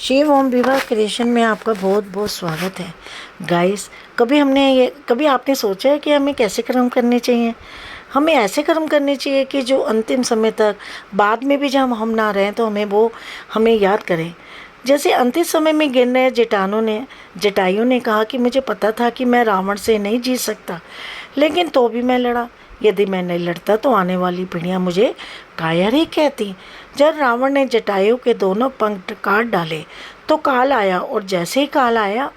शिव ओम विवाह क्रिएशन में आपका बहुत बहुत स्वागत है गाइस। कभी आपने सोचा है कि हमें कैसे कर्म करने चाहिए? हमें ऐसे कर्म करने चाहिए कि जो अंतिम समय तक बाद में भी जब हम ना रहें तो हमें याद करें। जैसे अंतिम समय में गिन रहे जटायु ने कहा कि मुझे पता था कि मैं रावण से नहीं जीत सकता, लेकिन तो भी मैं लड़ा। यदि मैं नहीं लड़ता तो आने वाली पीढ़ियां मुझे कायर ही कहती। जब रावण ने जटायु के दोनों पंख काट डाले तो काल आया, और जैसे ही काल आया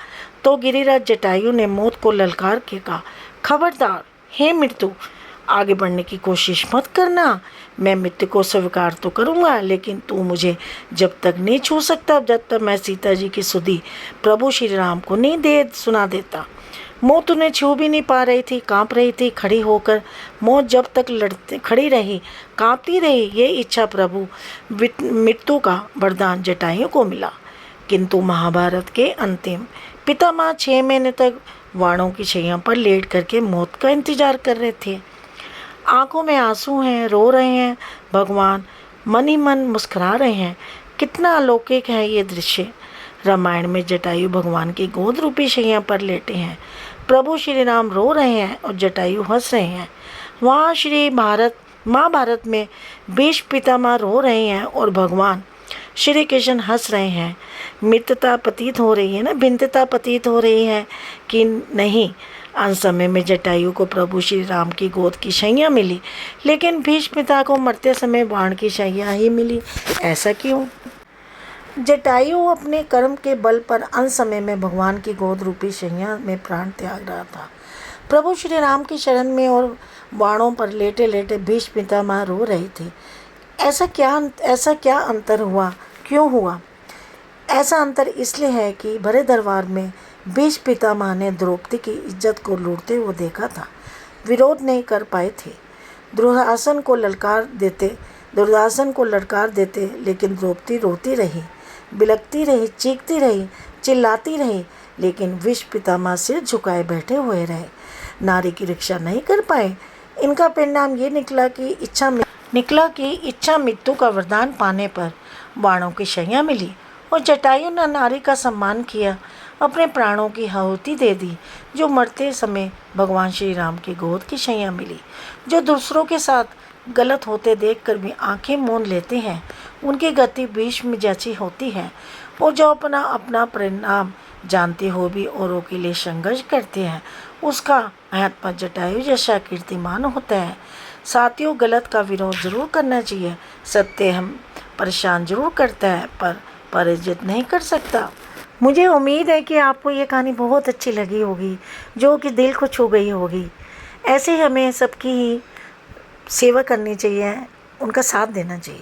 तो गिरिराज जटायु ने मौत को ललकार के कहा, खबरदार हे मृत्यु, आगे बढ़ने की कोशिश मत करना। मैं मृत्यु को स्वीकार तो करूँगा, लेकिन तू मुझे जब तक नहीं छू सकता जब तक मैं सीता जी की सुधि प्रभु श्री राम को नहीं सुना देता। मौत उन्हें छू भी नहीं पा रही थी, कांप रही थी खड़ी होकर। मौत जब तक खड़ी रही, कांपती रही। ये इच्छा प्रभु मृत्यु का वरदान जटायु को मिला। किंतु महाभारत के अंतिम पितामह 6 महीने तक वाणों की शैया पर लेट करके मौत का इंतजार कर रहे थे। आंखों में आंसू हैं, रो रहे हैं भगवान, मन ही मन मुस्कुरा रहे हैं। कितना अलौकिक है ये दृश्य। रामायण में जटायु भगवान की गोद रूपी शैया पर लेटे हैं। प्रभु श्री राम रो रहे हैं और जटायु हंस रहे हैं। वहाँ महाभारत में भीष्म पितामह रो रहे हैं और भगवान श्री कृष्ण हंस रहे हैं। भिन्नता प्रतीत हो रही है कि नहीं। अंत समय में जटायु को प्रभु श्री राम की गोद की शैया मिली, लेकिन भीष्म पिता को मरते समय बाण की शैया ही मिली। ऐसा क्यों? जटायु अपने कर्म के बल पर अंत समय में भगवान की गोद रूपी शैया में प्राण त्याग रहा था। प्रभु श्री राम की शरण में और बाणों पर लेटे लेटे भीष्म पितामह रो रहे थे। ऐसा क्या अंतर हुआ? क्यों हुआ? ऐसा अंतर इसलिए है कि भरे दरबार में भीष्म पितामह ने द्रौपदी की इज्जत को लूटते हुए देखा था। विरोध नहीं कर पाए थे। दुर्योधन को ललकार देते, लेकिन द्रौपदी रोती रही, बिलखती रही, चीखती रही, चिल्लाती रही, लेकिन भीष्म पितामह सिर झुकाए बैठे हुए रहे, नारी की रक्षा नहीं कर पाए। इनका परिणाम ये निकला कि इच्छा मृत्यु का वरदान पाने पर बाणों की शैया मिली, और जटायु ने नारी का सम्मान किया, अपने प्राणों की आहुति दे दी। जो मरते समय भगवान श्री राम की गोद की शैया मिली, जो दूसरों के साथ गलत होते देखकर भी आंखें मूंद लेते हैं, उनकी गति भीष्म जैसी होती है, और जो अपना परिणाम जानते हो भी औरों के लिए संघर्ष करते हैं, उसका आत्मा जटायु जैसा कीर्तिमान होता है। साथियों, गलत का विरोध जरूर करना चाहिए। सत्य हम परेशान जरूर करता है, पर पराजित नहीं कर सकता। मुझे उम्मीद है कि आपको ये कहानी बहुत अच्छी लगी होगी, जो कि दिल को छू गई होगी। ऐसे ही हमें सबकी ही सेवा करनी चाहिए, उनका साथ देना चाहिए।